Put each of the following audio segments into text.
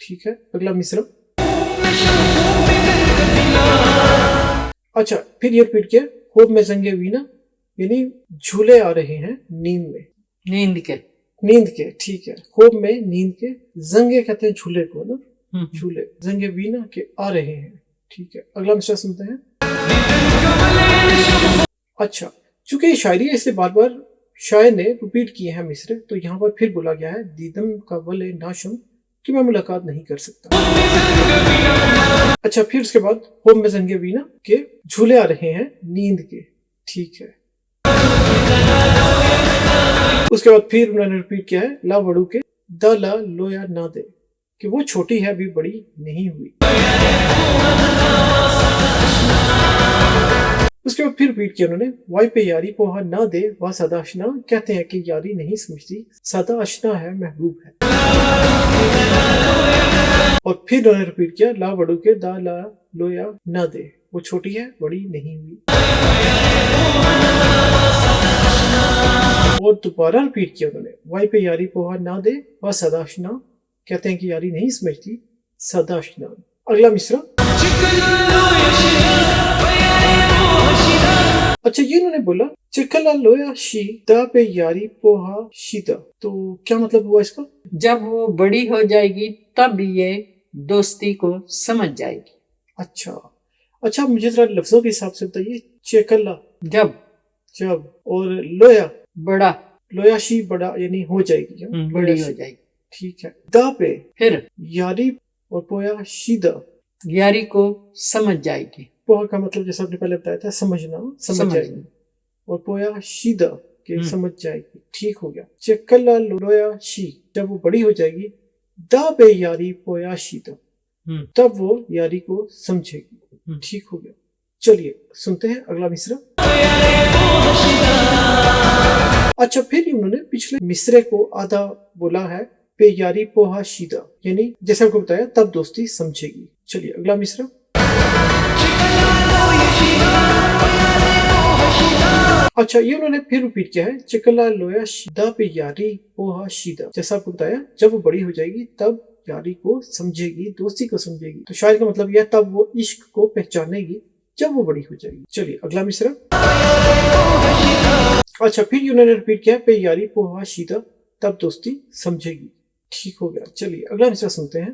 ٹھیک ہے. اگلا مصرع. اچھا پھر یہ ریپیٹ کیا, خوب میں زنگ وینا یعنی جھولے آ رہے ہیں نیند میں. نیند کے. نیند کے, ٹھیک ہے. خوب میں نیند کے, زنگے کہتے ہیں جھولے کو نا, جھولے, زنگ وینا کے آ رہے ہیں. ٹھیک ہے. اگلا مصرع سنتے ہیں. اچھا چونکہ یہ شاعری ہے اس لیے بار بار شاعر نے ریپیٹ کیے ہیں مصرع, تو یہاں پر پھر بولا گیا ہے دیدم کا ولے ناشم کہ میں ملاقات نہیں کر سکتا. اچھا پھر اس کے بعد خوب میں زنگ وینا کے جھولے آ رہے ہیں نیند کے. ٹھیک ہے. اس کے بعد پھر انہوں نے ریپیٹ کیا ہے لا وڑو کے دا لا لویا نہ دے کہ وہ چھوٹی ہے ابھی بڑی نہیں ہوئی. اس کے بعد پھر ریپیٹ کیا انہوں نے وائی پہ یاری پوہا نہ دے وا سدا اشنا کہتے ہیں کہ یاری نہیں سمجھتی سدا اشنا ہے محبوب ہے. اور پھر انہوں نے ریپیٹ کیا لا وڑو کے دا لا لویا نہ دے وہ چھوٹی ہے بڑی نہیں ہوئی. اور دوبارہ ریپیٹ کیا انہوں نے وائی پہ یاری پوہا نہ دے وا سدا اشنا کہتے ہیں کہ یاری نہیں سمجھتی سدا اشنا. اگلا مصرع. اچھا یہ انہوں نے بولا چکلا لویا شی دا پہ یاری پوہا شیدا, تو کیا مطلب ہوا اس کا؟ جب وہ بڑی ہو جائے گی تب یہ دوستی کو سمجھ جائے گی. اچھا مجھے ذرا لفظوں کے حساب سے بتائیے. چکلا جب اور لویا بڑا, لویا شی بڑا یعنی ہو جائے گی, بڑی ہو جائے گی. ٹھیک ہے. دا پہ پھر یاری اور پویا شیدا یاری کو سمجھ جائے گی. پوہا کا مطلب جیسا آپ نے پہلے بتایا تھا سمجھنا, سمجھ جائے گی, اور پویا شیدا کہ سمجھ جائے گی. ٹھیک ہو گیا. چکلا لویا شی جب وہ بڑی ہو جائے گی دا پہ یاری پویا شیدا تب وہ یاری کو سمجھے گی. ٹھیک ہو گیا. چلیے سنتے ہیں اگلا مصرع. اچھا پھر انہوں نے پچھلے مصرے کو آدھا بولا ہے پہ یاری پوہا شیدا یعنی جیسے آپ کو بتایا تب دوستی سمجھے گی. چلیے اگلا مصرع. اچھا یہ انہوں نے پھر ریپیٹ کیا ہے چکلا لویا شیدا پہ یاری پوہا شیدا, جیسا آپ کو بتایا جب وہ بڑی ہو جائے گی تب یاری کو سمجھے گی, دوستی کو سمجھے گی. تو شاعر کا مطلب یہ تب وہ عشق کو پہچانے گی جب وہ بڑی ہو جائے گی. چلیے اگلا مصرع. اچھا پھر انہوں نے ریپیٹ کیا پہ یاری پوہا شیدا تب دوستی سمجھے گی. ٹھیک ہو گیا. چلیے اگلا مصرع سنتے ہیں.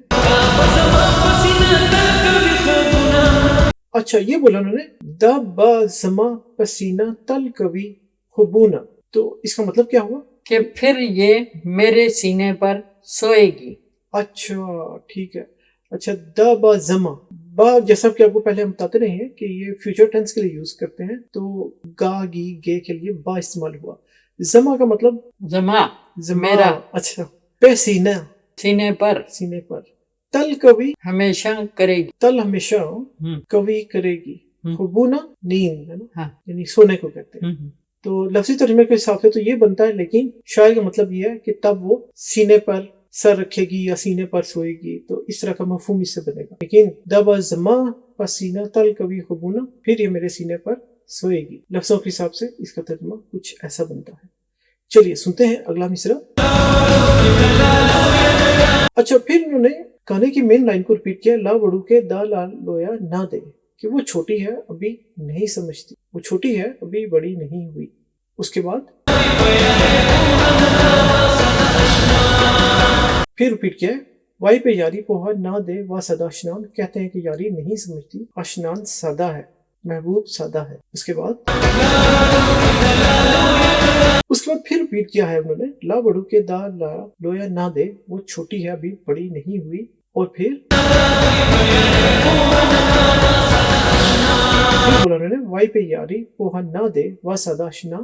اچھا یہ بولا انہوں نے دا با زما پسینہ تل کبھی خبونا, تو اس کا مطلب کیا ہوا کہ پھر یہ میرے سینے پر سوئے گی. اچھا ٹھیک ہے. اچھا دا با زما, با جیسا کہ آپ کو پہلے ہم بتاتے رہے ہیں کہ یہ فیوچر ٹینس کے لیے یوز کرتے ہیں, تو گا گی گے کے لیے با استعمال ہوا. زما کا مطلب زما میرا. اچھا پہ سینہ سینے پر تل کبھی ہمیشہ کرے گی. تل ہمیشہ کبھی کرے گی. خبونا نیند ہے نا, یعنی سونے کو کہتے ہیں. تو لفظی ترجمے کے حساب سے تو یہ بنتا ہے, لیکن شاعر کا مطلب یہ ہے کہ تب وہ سینے پر سر رکھے گی یا سینے پر سوئے گی, تو اس طرح کا مفہوم اس سے بنے گا. لیکن دب زما پسینہ تل کبھی خبونا پھر یہ میرے سینے پر سوئے گی, لفظوں کے حساب سے اس کا ترجمہ کچھ ایسا بنتا ہے. چلیے سنتے ہیں اگلا مصرع. اچھا پھر انہوں نے گانے کی مین لائن کو ریپیٹ کیا لا وڑو کے دا لا لویا نہ دے کہ وہ چھوٹی ہے ابھی نہیں سمجھتی, وہ چھوٹی ہے ابھی بڑی نہیں ہوئی. اس کے بعد پھر ریپیٹ کیا وائی پہ یاری پوہا نہ دے وا سدا اشنان کہتے ہیں کہ یاری نہیں سمجھتی اشنان سادہ ہے محبوب سادہ ہے. اس کے بعد پھر ریپیٹ کیا ہے انہوں نے لا بڑو کے دا لا لویا نہ دے وہ چھوٹی ہے ابھی بڑی نہیں ہوئی. اور پھر بولا انہوں نے وائی پہ یاری پوہا نہ دے وا سادہ اشنا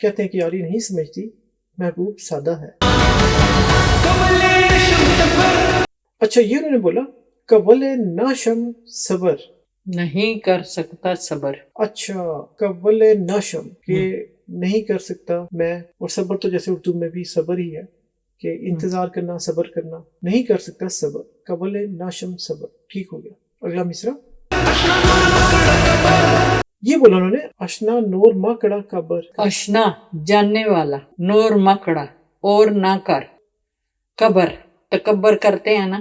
کہتے ہیں کہ یاری نہیں سمجھتی محبوب سادہ ہے. اچھا یہ انہوں نے بولا قبل ناشم صبر نہیں کر سکتا صبر. اچھا قبل ناشم کہ نہیں کر سکتا میں, اور صبر تو جیسے اردو میں بھی صبر ہی ہے کہ انتظار کرنا صبر کرنا, نہیں کر سکتا صبر قبل ناشم صبر. ٹھیک ہو گیا. اگلا مصرع. یہ بولا انہوں نے اشنا نور ماکڑا قبر. اشنا جاننے والا, نور مکڑا اور نہ کر, قبر تکبر کرتے ہیں نا.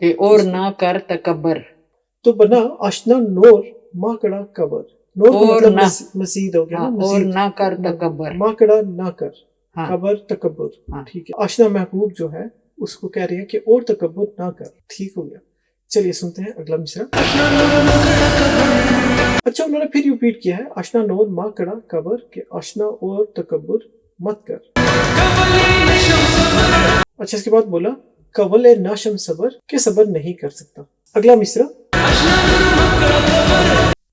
کہ اور نہ کر تکبر. تو بنا آشنا نور ماکڑا قبر. نور کا اور مطلب نہ. مزید ہو گیا نا, ہاں، اور مزید. نہ کر تکبر. ماکڑا نہ کر, ہاں قبر تکبر. ہاں. ٹھیک ہے, آشنا محبوب جو ہے اس کو کہہ رہے ہیں کہ اور تکبر نہ کر. ٹھیک ہو گیا. چلیے سنتے ہیں اگلا مصرع. اچھا انہوں نے پھر ریپیٹ کیا ہے, آشنا نور ماں کڑا قبر, کہ آشنا اور تکبر مت کر. اچھا اس کے بعد بولا قبل ناشم صبر, کہ صبر نہیں کر سکتا. اگلا مصرع.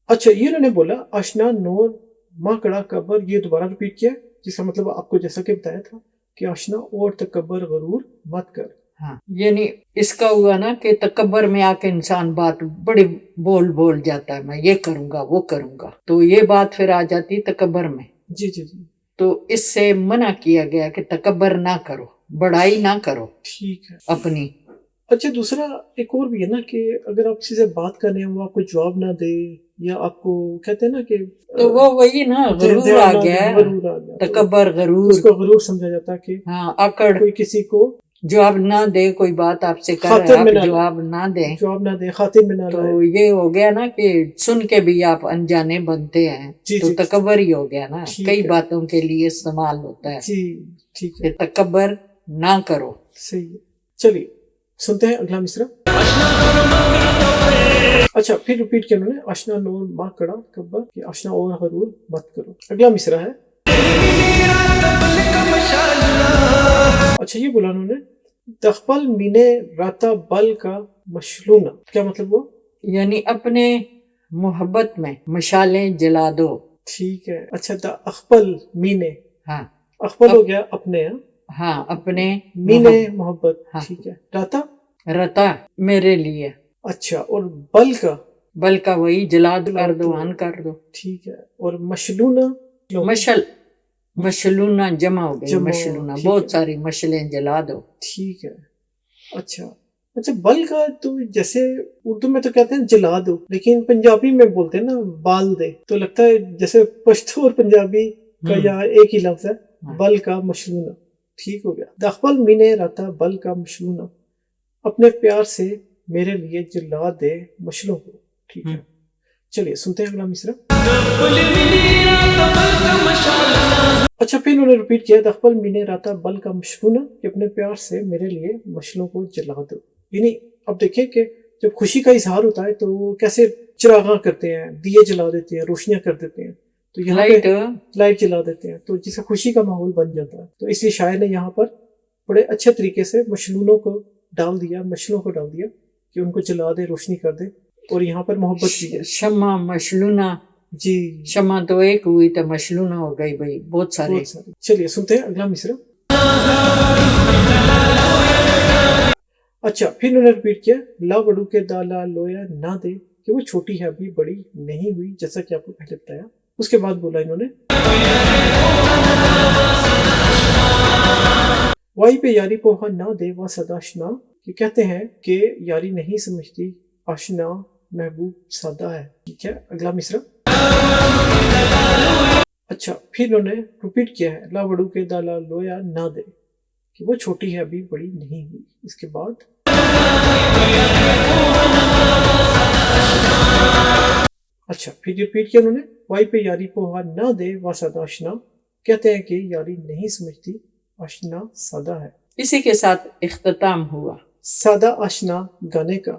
اچھا یہ انہوں نے بولا آشنا نور ماں کڑا قبر, یہ دوبارہ ریپیٹ کیا, جس کا مطلب آپ کو جیسا کہ بتایا تھا کہ آشنا اور تکبر غرور مت کر. ہاں یعنی اس کا ہوا نا کہ تکبر میں آ کے انسان بات بڑی بول جاتا ہے, میں یہ کروں گا وہ کروں گا, تو یہ بات پھر آ جاتی تکبر میں. جی جی جی تو اس سے منع کیا گیا کہ تکبر نہ کرو, بڑائی نہ کرو ٹھیک ہے. اپنی. اچھا دوسرا ایک اور بھی ہے نا کہ اگر آپ کسی سے بات کر رہے ہیں وہ آپ کو جواب نہ دے, یا آپ کو کہتے ہیں نا کہ تو وہ وہی نا غرور آ گیا, غرور آ گیا, تکبر تو غرور. اس کو غرور سمجھا جاتا ہے کہ ہاں اکڑ, کوئی کسی کو جواب نہ دے, کوئی بات آپ سے کر خاطر آپ میں نہ جواب نہ دیں, جواب نہ دے, خاطر میں نہ تو لائے. یہ ہو گیا نا کہ سن کے بھی آپ انجانے بنتے ہیں, جی تو جی تکبر ہی ہو گیا نا. ٹھیک کئی ہے. باتوں کے لیے استعمال ہوتا ہے جی ٹھیک ہے, کہ تکبر نہ کرو. صحیح ہے. چلیے سنتے ہیں اگلا مصرع. اچھا پھر ریپیٹ کیا انہوں نے, آشنا نور ماں کڑا قبر, کہ آشنا اور غرور مت کرو. اگلا مصرع ہے. اچھا یہ بولا انہوں نے تخپل مینے راتا بل کا مشلونا, کیا مطلب ہوا؟ یعنی اپنے محبت میں مشالیں جلا دو. ٹھیک ہے. اچھا دا اخپل مینے, ہاں اخپل ہو گیا اپنے, ہاں اپنے مینے محبت. ہاں. ٹھیک ہے. راتا رتا میرے لیے, اچھا, اور بل کا بل کا وہی جلا کر دو, ان کر دو. ٹھیک ہے. اور مشلونا مشل, مشلونا جمع ہو گئی, جمع, مشلونا ٹھیک بہت ہے. ساری مشلیں جلا دو. ٹھیک ہے. اچھا اچھا بل کا تو جیسے اردو میں تو کہتے ہیں جلا دو, لیکن پنجابی میں بولتے ہیں نا بال دے, تو لگتا ہے جیسے پشتو اور پنجابی کا یا ایک ہی لفظ ہے, بل کا مشلونا. ٹھیک ہو گیا. دخبل مینے رہتا بل کا مشلونا, اپنے پیار سے میرے لیے جلا دے مشلوں کو. ٹھیک ہے. چلیے سنتے ہیں اگلا مصرع. اچھا پھر انہوں نے ریپیٹ کیا دخبل مینے رہتا بل کا مشلونا, کہ اپنے پیار سے میرے لیے مشلوں کو جلا دو. یعنی اب دیکھیں کہ جب خوشی کا اظہار ہوتا ہے تو وہ کیسے چراغاں کرتے ہیں, دیے جلا دیتے ہیں, روشنیاں کر دیتے ہیں, تو یہاں پہ لائٹ جلا دیتے ہیں, تو جس سے خوشی کا ماحول بن جاتا ہے. تو اس لیے شاعر نے یہاں پر بڑے اچھے طریقے سے مشلونوں کو ڈال دیا, مشلوں کو ڈال دیا کہ ان کو جلا دے, روشنی کر دے. اور یہاں پر محبت بھی ہے. شمع مشلونا, جی شمع تو ایک ہوئی تو مشلونا ہو گئی بھائی, بہت سارے. چلیے سنتے ہیں اگلا مصرع. اچھا پھر انہوں نے ریپیٹ کیا لا بڑو کے دالا لویا نہ دے, کہ وہ چھوٹی ہے ابھی بڑی نہیں ہوئی, جیسا کہ آپ کو پہلے بتایا. اس کے بعد بولا انہوں نے وائی پہ یاری پوہا نہ دے وا سدا آشنا, کہ کہتے ہیں کہ یاری نہیں سمجھتی آشنا محبوب سادہ ہے. ٹھیک ہے. اگلا مصرع. اچھا پھر انہوں نے ریپیٹ کیا ہے لا وڑو کے دالا لویا نہ دے, کہ وہ چھوٹی ہے ابھی بڑی نہیں ہوئی. اس کے بعد اچھا پھر ریپیٹ کیا انہوں نے وائی پہ یاری پوہا نہ دے وا سدا آشنا, کہتے ہیں کہ یاری نہیں سمجھتی آشنا سادہ ہے. اسی کے ساتھ اختتام ہوا سادہ آشنا گانے کا,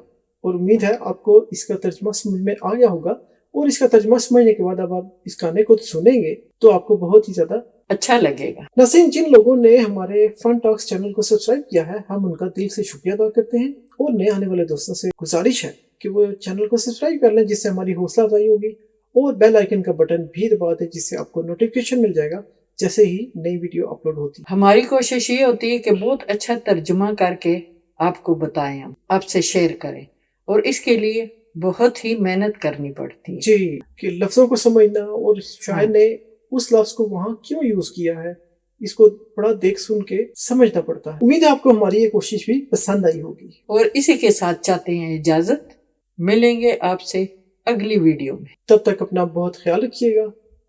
اور امید ہے آپ کو اس کا ترجمہ سمجھ میں آ گیا ہوگا. اور اس کا ترجمہ سمجھنے کے بعد اب آپ اس گانے کو سنیں گے تو آپ کو بہت ہی زیادہ اچھا لگے گا. ناظرین جن لوگوں نے ہمارے فن ٹاکس چینل کو سبسکرائب کیا ہے, ہم ان کا دل سے شکریہ ادا کرتے ہیں. اور نئے آنے والے دوستوں سے گزارش ہے کہ وہ چینل کو سبسکرائب کر لیں, جس سے ہماری حوصلہ افزائی ہوگی, اور بیل آئیکن کا بٹن بھی دبا دیں, جس سے آپ کو نوٹیفیکیشن مل جائے گا جیسے ہی نئی ویڈیو اپلوڈ ہوتی. ہماری کوشش یہ ہوتی ہے کہ بہت اچھا ترجمہ کر کے آپ کو بتائیں, ہم آپ سے شیئر کریں, اور اس کے لیے بہت ہی محنت کرنی پڑتی ہے. جی, کہ لفظوں کو سمجھنا, اور شاعر نے اس لفظ کو وہاں کیوں یوز کیا ہے, اس کو بڑا دیکھ سن کے سمجھنا پڑتا ہے. امید ہے آپ کو ہماری یہ کوشش بھی پسند آئی ہوگی. اور اسی کے ساتھ چاہتے ہیں اجازت, ملیں گے آپ سے اگلی ویڈیو میں. تب تک اپنا بہت خیال رکھیے گا.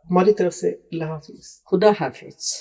ہماری طرف سے اللہ حافظ. خدا حافظ.